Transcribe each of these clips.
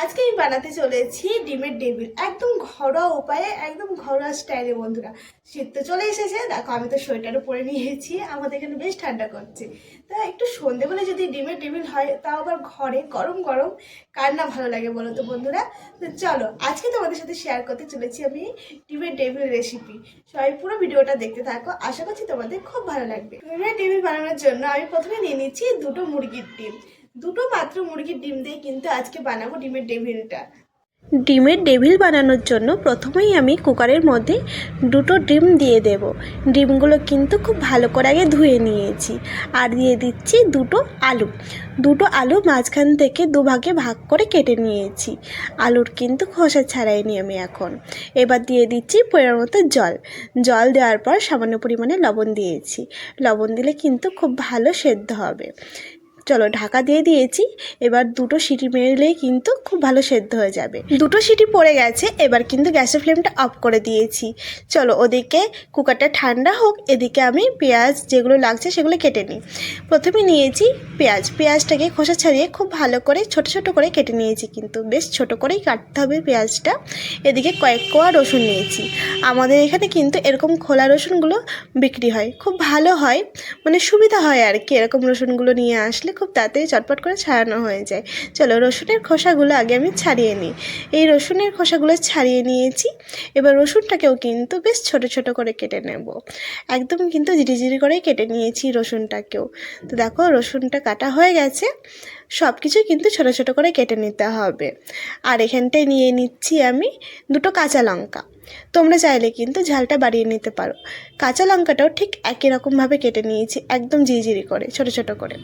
আজকে আমি বানাতে চলেছি ডিমের টেবিল, একদম ঘরোয়া উপায়ে, একদম ঘরোয়া স্টাইলে। বন্ধুরা, শীত তো চলে এসেছে, দেখো আমি তো সোয়েটারও পরে নিয়েছি, আমাদের এখানে বেশ ঠান্ডা করছে। তা একটু সন্ধেবেলা যদি ডিমের টেবিল হয়, তাও আবার ঘরে গরম গরম, কার না ভালো লাগে বলো তো বন্ধুরা। তো চলো, আজকে তোমাদের সাথে শেয়ার করতে চলেছি আমি ডিমের টেবিল রেসিপি। সবাই পুরো ভিডিওটা দেখতে থাকো, আশা করছি তোমাদের খুব ভালো লাগবে। ডিমের টেবিল বানানোর জন্য আমি প্রথমে নিয়ে নিচ্ছি দুটো মুরগির ডিম। দুটো মাত্র মুরগির ডিম দিয়ে কিন্তু আজকে বানাবো ডিমের টেবিলটা। ডিমের টেবিল বানানোর জন্য প্রথমেই আমি কুকারের মধ্যে দুটো ডিম দিয়ে দেব। ডিমগুলো কিন্তু খুব ভালো করে আগে ধুয়ে নিয়েছি। আর দিয়ে দিচ্ছি দুটো আলু মাঝখান থেকে দুভাগে ভাগ করে কেটে নিয়েছি। আলুর কিন্তু খোসা ছাড়াইনি আমি এখন। এবার দিয়ে দিচ্ছি পরিমাণ মতো জল দেওয়ার পর সামান্য পরিমাণে লবণ দিয়েছি। লবণ দিলে কিন্তু খুব ভালো সেদ্ধ হবে। চলো, ঢাকা দিয়ে দিয়েছি। এবার দুটো সিটি মেরলেই কিন্তু খুব ভালো সেদ্ধ হয়ে যাবে। দুটো সিটি পড়ে গেছে, এবার কিন্তু গ্যাসের ফ্লেমটা অফ করে দিয়েছি। চলো, ওদিকে কুকারটা ঠান্ডা হোক, এদিকে আমি পেঁয়াজ যেগুলো লাগছে সেগুলো কেটে নিই। প্রথমে নিয়েছি পেঁয়াজটাকে খোসা ছাড়িয়ে খুব ভালো করে ছোট ছোট করে কেটে নিয়েছি, কিন্তু বেশ ছোট করেই কাটতে হবে পেঁয়াজটা। এদিকে কয়েক কোয়া রসুন নিয়েছি। আমাদের এখানে কিন্তু এরকম খোলা রসুনগুলো বিক্রি হয়, খুব ভালো হয়, মানে সুবিধা হয় আর কি। এরকম রসুনগুলো নিয়ে আসলে খুব তাড়াতাড়ি চটপট করে ছাড়ানো হয়ে যায়। চলো, রসুনের খোসাগুলো আগে আমি ছাড়িয়ে নিই। এই রসুনের খোসাগুলো ছাড়িয়ে নিয়েছি। এবার রসুনটাকেও কিন্তু বেশ ছোট ছোট করে কেটে নেব। একদম কিন্তু ঝিরিঝিরি করেই কেটে নিয়েছি রসুনটাকেও। তো দেখো, রসুনটা কাটা হয়ে গেছে। সব কিছুই কিন্তু ছোট ছোট করে কেটে নিতে হবে। আর এখানটায় নিয়ে নিচ্ছি আমি দুটো কাঁচা লঙ্কা। তোমরা চাইলে কিন্তু ঝালটা বাড়িয়ে নিতে পারো। কাঁচা লঙ্কাটাও ঠিক একই রকমভাবে কেটে নিয়েছি, একদম ঝিরিঝিরি করে ছোট ছোট করে।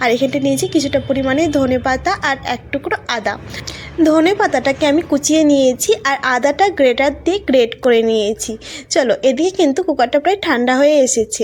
আর এখানটা নিয়েছি কিছুটা পরিমাণে ধনেপাতা আর এক টুকরো আদা। ধনে পাতাটাকে আমি কুচিয়ে নিয়েছি আর আদাটা গ্রেটার দিয়ে গ্রেট করে নিয়েছি। চলো, এদিকে কিন্তু কুকারটা প্রায় ঠান্ডা হয়ে এসেছে,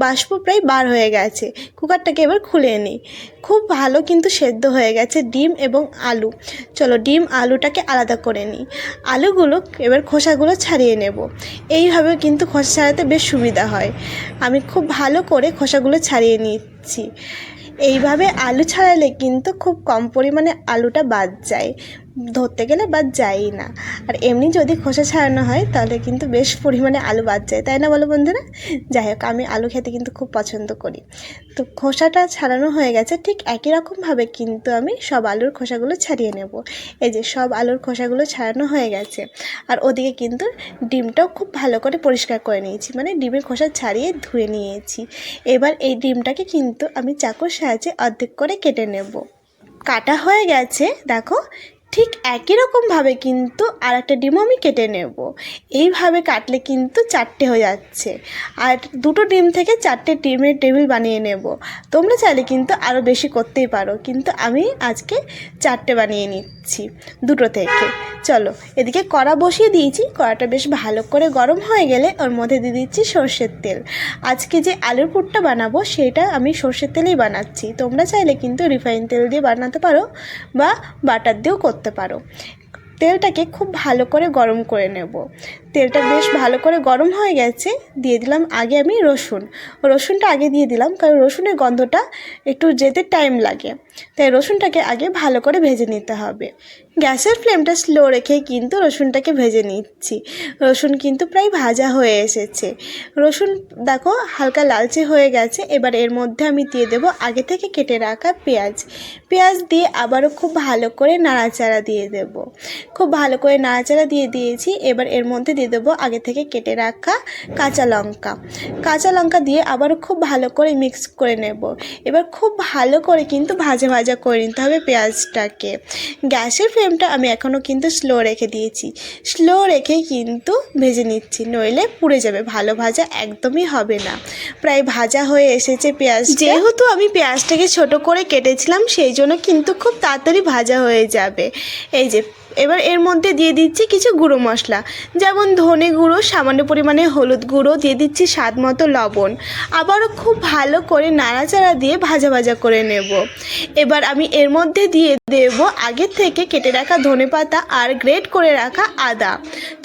বাষ্প প্রায় বার হয়ে গেছে। কুকারটাকে এবার খুলে নিই। খুব ভালো কিন্তু সেদ্ধ হয়ে গেছে ডিম এবং আলু। চলো, ডিম আলুটাকে আলাদা করে নিই। আলুগুলো এবার খোসাগুলো ছাড়িয়ে নেব। এইভাবে কিন্তু খোসা ছাড়াতে বেশ সুবিধা হয়। আমি খুব ভালো করে খোসাগুলো ছাড়িয়ে নিচ্ছি। এইভাবে আলু ছাড়ালে কিন্তু খুব কম পরিমাণে আলুটা বাদ যায়, ধরতে গেলে বাদ যায়ই না। আর এমনি যদি খোসা ছাড়ানো হয় তাহলে কিন্তু বেশ পরিমাণে আলু বাদ যায়, তাই না বলো বন্ধুরা? যাই হোক, আমি আলু খেতে কিন্তু খুব পছন্দ করি। তো খোসাটা ছাড়ানো হয়ে গেছে, ঠিক একই রকমভাবে কিন্তু আমি সব আলুর খোসাগুলো ছাড়িয়ে নেব। এই যে সব আলুর খোসাগুলো ছাড়ানো হয়ে গেছে। আর ওদিকে কিন্তু ডিমটাও খুব ভালো করে পরিষ্কার করে নিয়েছি, মানে ডিমের খোসা ছাড়িয়ে ধুয়ে নিয়েছি। এবার এই ডিমটাকে কিন্তু আমি চাকুর সাহায্যে অর্ধেক করে কেটে নেব। কাটা হয়ে গেছে, দেখো ঠিক একই রকমভাবে কিন্তু আর একটা ডিমও আমি কেটে নেব। এইভাবে কাটলে কিন্তু চারটে হয়ে যাচ্ছে। আর দুটো ডিম থেকে চারটে ডিমের টেবিল বানিয়ে নেব। তোমরা চাইলে কিন্তু আরও বেশি করতেই পারো, কিন্তু আমি আজকে চারটে বানিয়ে নিচ্ছি দুটো থেকে। চলো, এদিকে কড়া বসিয়ে দিয়েছি। কড়াটা বেশ ভালো করে গরম হয়ে গেলে ওর মধ্যে দিয়ে দিচ্ছি সর্ষের তেল। আজকে যে আলুর পুরটা বানাবো সেটা আমি সর্ষের তেলেই বানাচ্ছি। তোমরা চাইলে কিন্তু রিফাইন তেল দিয়ে বানাতে পারো বা বাটার দিয়েও করতে পারো। তেলটাকে খুব ভালো করে গরম করে নেব। তেলটা বেশ ভালো করে গরম হয়ে গেছে। দিয়ে দিলাম আগে আমি রসুনটা আগে দিয়ে দিলাম, কারণ রসুনের গন্ধটা একটু যেতে টাইম লাগে, তাই রসুনটাকে আগে ভালো করে ভেজে নিতে হবে। গ্যাসের ফ্লেমটা স্লো রেখে কিন্তু রসুনটাকে ভেজে নিচ্ছি। রসুন কিন্তু প্রায় ভাজা হয়ে এসেছে। রসুন দেখো হালকা লালচে হয়ে গেছে। এবার এর মধ্যে আমি দিয়ে দেবো আগে থেকে কেটে রাখা পেঁয়াজ দিয়ে আবারও খুব ভালো করে নাড়াচাড়া দিয়ে দেব। খুব ভালো করে নাড়াচাড়া দিয়ে দিয়েছি। এবার এর মধ্যে দিয়ে দেবো আগে থেকে কেটে রাখা কাঁচা লঙ্কা দিয়ে আবারও খুব ভালো করে মিক্স করে নেব। এবার খুব ভালো করে কিন্তু ভাজা করে নিতে হবে পেঁয়াজটাকে। গ্যাসের ফ্লেমটা আমি এখনও কিন্তু স্লো রেখে দিয়েছি। স্লো রেখে কিন্তু ভেজে নিচ্ছি, নইলে পুড়ে যাবে, ভালো ভাজা একদমই হবে না। প্রায় ভাজা হয়ে এসেছে পেঁয়াজ। যেহেতু আমি পেঁয়াজটাকে ছোট করে কেটেছিলাম, সেই জন্য কিন্তু খুব তাড়াতাড়ি ভাজা হয়ে যাবে। এই যে এবার এর মধ্যে দিয়ে দিচ্ছি কিছু গুঁড়ো মশলা, যেমন ধনে গুঁড়ো, সামান্য পরিমাণে হলুদ গুঁড়ো, দিয়ে দিচ্ছি স্বাদ মতো লবণ। আবারও খুব ভালো করে নাড়াচাড়া দিয়ে ভাজা করে নেব। এবার আমি এর মধ্যে দিয়ে দেব আগে থেকে কেটে রাখা ধনেপাতা আর গ্রেট করে রাখা আদা।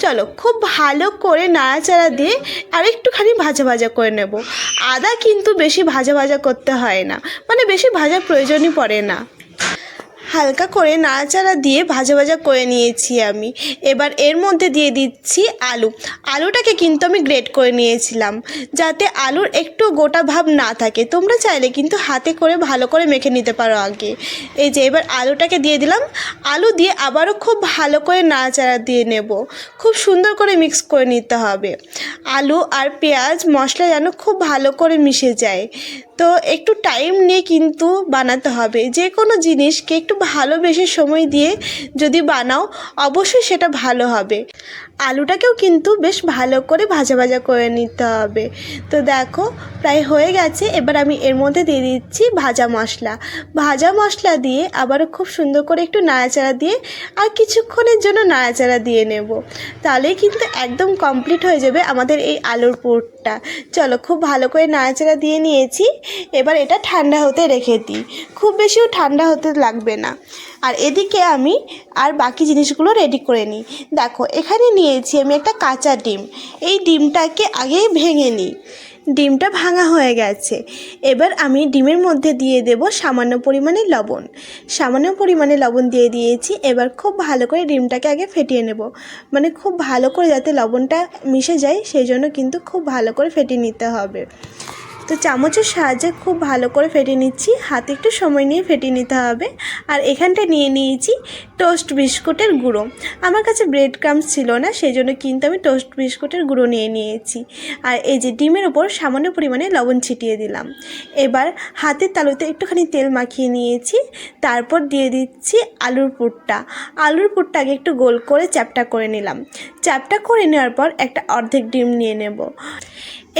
চলো, খুব ভালো করে নাড়াচাড়া দিয়ে আর একটুখানি ভাজা করে নেব। আদা কিন্তু বেশি ভাজা করতে হয় না, মানে বেশি ভাজার প্রয়োজনই পড়ে না। হালকা করে নাড়াচাড়া দিয়ে ভাজা ভাজা করে নিয়েছি আমি। এবার এর মধ্যে দিয়ে দিচ্ছি আলুটাকে কিন্তু আমি গ্রেট করে নিয়েছিলাম যাতে আলুর একটু গোটা ভাব না থাকে। তোমরা চাইলে কিন্তু হাতে করে ভালো করে মেখে নিতে পারো আগে। এই যে এবার আলুটাকে দিয়ে দিলাম, আলু দিয়ে আবারও খুব ভালো করে নাড়াচাড়া দিয়ে নেব, খুব সুন্দর করে মিক্স করে নিতে হবে। আলু আর পেঁয়াজ মশলা যেন খুব ভালো করে মিশে যায়। তো একটু টাইম নিয়ে কিন্তু বানাতে হবে। যে কোনো জিনিসকে একটু ভালোবেসে সময় দিয়ে যদি বানাও অবশ্যই সেটা ভালো হবে। আলুটাকেও কিন্তু বেশ ভালো করে ভাজা ভাজা করে নিতে হবে। তো দেখো প্রায় হয়ে গেছে। এবার আমি এর মধ্যে দিয়ে দিচ্ছি ভাজা মশলা দিয়ে আবারও খুব সুন্দর করে একটু নাড়াচাড়া দিয়ে আর কিছুক্ষণের জন্য নাড়াচাড়া দিয়ে নেব। তাহলেই কিন্তু একদম কমপ্লিট হয়ে যাবে আমাদের এই আলুর পুরটা। চলো খুব ভালো করে নাড়াচাড়া দিয়ে নিয়েছি। এবার এটা ঠান্ডা হতে রেখে দিই, খুব বেশিও ঠান্ডা হতে লাগবে না। আর এদিকে আমি আর বাকি জিনিসগুলো রেডি করে নিই। দেখো এখানে নিয়েছি আমি একটা কাঁচা ডিম। এই ডিমটাকে আগে ভেঙে নিই। ডিমটা ভাঙা হয়ে গেছে। এবার আমি ডিমের মধ্যে দিয়ে দেব সামান্য পরিমাণে লবণ দিয়ে দিয়েছি। এবার খুব ভালো করে ডিমটাকে আগে ফেটিয়ে নেব, মানে খুব ভালো করে যাতে লবণটা মিশে যায় সেই জন্য কিন্তু খুব ভালো করে ফেটিয়ে নিতে হবে। তো চামচের সাহায্যে খুব ভালো করে ফেটিয়ে নিচ্ছি, হাতে একটু সময় নিয়ে ফেটিয়ে নিতে হবে। আর এখানটা নিয়ে নিয়েছি টোস্ট বিস্কুটের গুঁড়ো। আমার কাছে ব্রেড ক্রাম্বস ছিল না, সেই জন্য কিন্তু আমি টোস্ট বিস্কুটের গুঁড়ো নিয়ে নিয়েছি। আর এই যে ডিমের ওপর সামান্য পরিমাণে লবণ ছিটিয়ে দিলাম। এবার হাতের তালুতে একটুখানি তেল মাখিয়ে নিয়েছি। তারপর দিয়ে দিচ্ছি আলুর পুরটা আগে একটু গোল করে চ্যাপটা করে নিলাম। চ্যাপটা করে নেওয়ার পর একটা অর্ধেক ডিম নিয়ে নেব।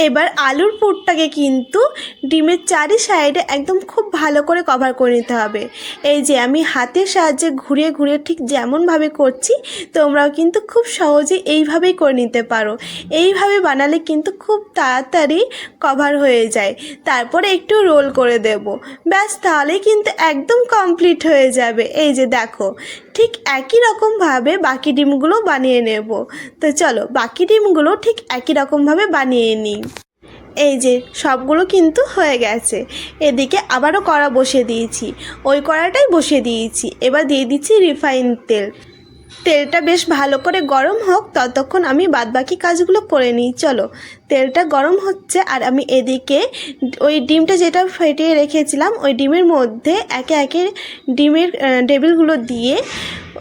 এবার আলুর পুরটাকে কিন্তু ডিমের চারি সাইডে একদম খুব ভালো করে কভার করে নিতে হবে। এই যে আমি হাতের সাহায্যে ঘুরিয়ে ঘুরিয়ে ঠিক যেমনভাবে করছি তোমরাও কিন্তু খুব সহজে এইভাবেই করে নিতে পারো। এইভাবে বানালে কিন্তু খুব তাড়াতাড়ি কভার হয়ে যায়। তারপরে একটু রোল করে দেব, ব্যাস তাহলেই কিন্তু একদম কমপ্লিট হয়ে যাবে। এই যে দেখো ঠিক একই রকমভাবে বাকি ডিমগুলো বানিয়ে নেব। তো চলো বাকি ডিমগুলো ঠিক একই রকমভাবে বানিয়ে নিই। এই যে সবগুলো কিন্তু হয়ে গেছে। এদিকে আবারও কড়া বসিয়ে দিয়েছি, ওই কড়াটাই বসিয়ে দিয়েছি। এবার দিয়ে দিচ্ছি রিফাইন তেলটা বেশ ভালো করে গরম হোক, ততক্ষণ আমি বাদবাকি কাজগুলো করে নিই। চলো তেলটা গরম হচ্ছে আর আমি এদিকে ওই ডিমটা যেটা ফেটিয়ে রেখেছিলাম ওই ডিমের মধ্যে একে একে ডিমের টেবিলগুলো দিয়ে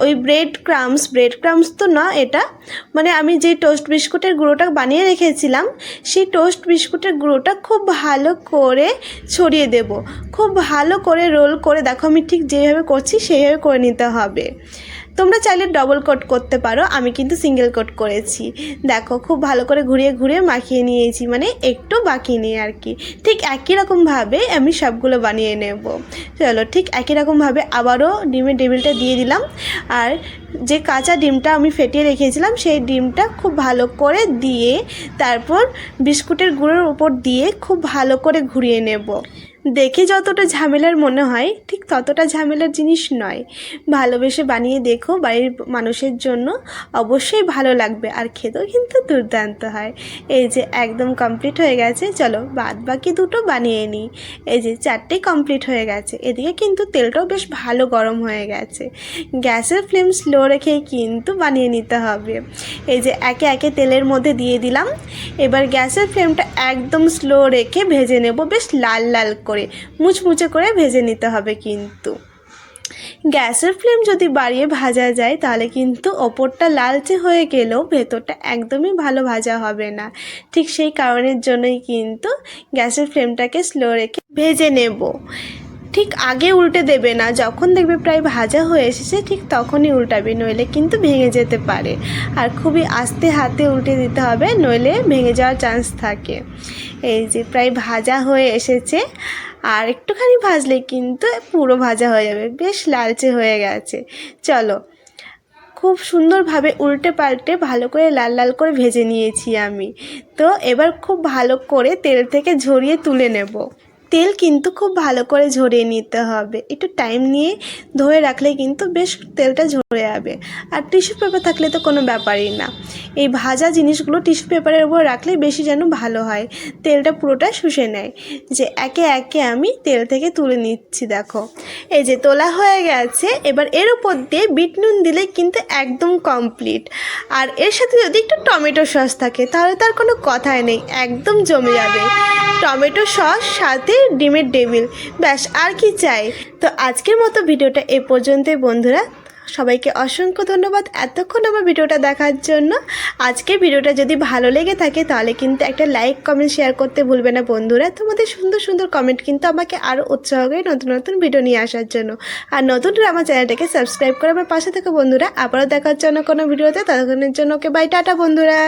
ওই ব্রেড ক্রাম্বস তো না, এটা মানে আমি যে টোস্ট বিস্কুটের গুঁড়োটা বানিয়ে রেখেছিলাম সেই টোস্ট বিস্কুটের গুঁড়োটা খুব ভালো করে ছড়িয়ে দেব। খুব ভালো করে রোল করে দেখো আমি ঠিক যেভাবে করছি সেইভাবে করে নিতে হবে। তোমরা চাইলে ডবল কোট করতে পারো, আমি কিন্তু সিঙ্গেল কোট করেছি। দেখো খুব ভালো করে ঘুরিয়ে ঘুরিয়ে মাখিয়ে নিয়েছি, মানে একটু বাকি নেই আর কি। ঠিক একই রকমভাবে আমি সবগুলো বানিয়ে নেব। চলো ঠিক একই রকমভাবে আবারও ডিমের টেবিলটা দিয়ে দিলাম। আর যে কাঁচা ডিমটা আমি ফেটিয়ে রেখেছিলাম সেই ডিমটা খুব ভালো করে দিয়ে তারপর বিস্কুটের গুঁড়োর উপর দিয়ে খুব ভালো করে ঘুরিয়ে নেব। দেখে যতটা ঝামেলার মনে হয় ঠিক ততটা ঝামেলার জিনিস নয়। ভালোবেসে বানিয়ে দেখো, বাড়ির মানুষের জন্য অবশ্যই ভালো লাগবে আর খেতেও কিন্তু দুর্দান্ত হয়। এই যে একদম কমপ্লিট হয়ে গেছে। চলো বাকি দুটো বানিয়ে নিই। এই যে চারটেই কমপ্লিট হয়ে গেছে। এদিকে কিন্তু তেলটাও বেশ ভালো গরম হয়ে গেছে। গ্যাসের ফ্লেম স্লো রেখেই কিন্তু বানিয়ে নিতে হবে। এই যে একে একে তেলের মধ্যে দিয়ে দিলাম। এবার গ্যাসের ফ্লেমটা একদম স্লো রেখে ভেজে নেব, বেশ লাল লাল করে মুচমুচে করে ভেজে নিতে হবে। কিন্তু গ্যাসের ফ্লেম যদি বাড়িয়ে ভাজা যায় তাহলে কিন্তু ওপরটা লালচে হয়ে গেলেও ভেতরটা একদমই ভালো ভাজা হবে না। ঠিক সেই কারণের জন্যই কিন্তু গ্যাসের ফ্লেমটাকে স্লো রেখে ভেজে নেব। ঠিক আগে উল্টে দেবে না, যখন দেখবে প্রায় ভাজা হয়ে এসেছে ঠিক তখনই উল্টাবে, নইলে কিন্তু ভেঙে যেতে পারে। আর খুবই আস্তে হাতে উল্টে দিতে হবে, নইলে ভেঙে যাওয়ার চান্স থাকে। এই যে প্রায় ভাজা হয়ে এসেছে, আর একটুখানি ভাজলে কিন্তু পুরো ভাজা হয়ে যাবে, বেশ লালচে হয়ে গেছে। চলো খুব সুন্দরভাবে উল্টে পাল্টে ভালো করে লাল লাল করে ভেজে নিয়েছি আমি। তো এবার খুব ভালো করে তেল থেকে ঝরিয়ে তুলে নেব। তেল কিন্তু খুব ভালো করে ঝরিয়ে নিতে হবে, একটু টাইম নিয়ে ধরে রাখলে কিন্তু বেশ তেলটা ঝরে যাবে। আর টিস্যু পেপার থাকলে তো কোনো ব্যাপারই না, এই ভাজা জিনিসগুলো টিস্যু পেপারের উপর রাখলে বেশি যেন ভালো হয়, তেলটা পুরোটা শুষে নেয়। যে একে একে আমি তেল থেকে তুলে নিচ্ছি, দেখো এই যে তোলা হয়ে গেছে। এবার এর উপর দিয়ে বিট নুন দিলে কিন্তু একদম কমপ্লিট। আর এর সাথে যদি একটু টমেটো সস থাকে তাহলে তার কোনো কথাই নেই, একদম জমে যাবে। টমেটো সস সাথে ডিমের ডেভিল, ব্যাস আর কি চাই। তো আজকের মতো ভিডিওটা এ পর্যন্তই বন্ধুরা, সবাইকে অসংখ্য ধন্যবাদ এতক্ষণ আমার ভিডিওটা দেখার জন্য। আজকের ভিডিওটা যদি ভালো লেগে থাকে তাহলে কিন্তু একটা লাইক কমেন্ট শেয়ার করতে ভুলবে না বন্ধুরা। তোমাদের সুন্দর সুন্দর কমেন্ট কিন্তু আমাকে আরও উৎসাহ করে নতুন নতুন ভিডিও নিয়ে আসার জন্য। আর নতুনরা আমার চ্যানেলটাকে সাবস্ক্রাইব করে আমার পাশে থেকে বন্ধুরা। আবারও দেখার জন্য কোনো ভিডিওতে, ততক্ষণের জন্য ওকে বাই, টাটা বন্ধুরা।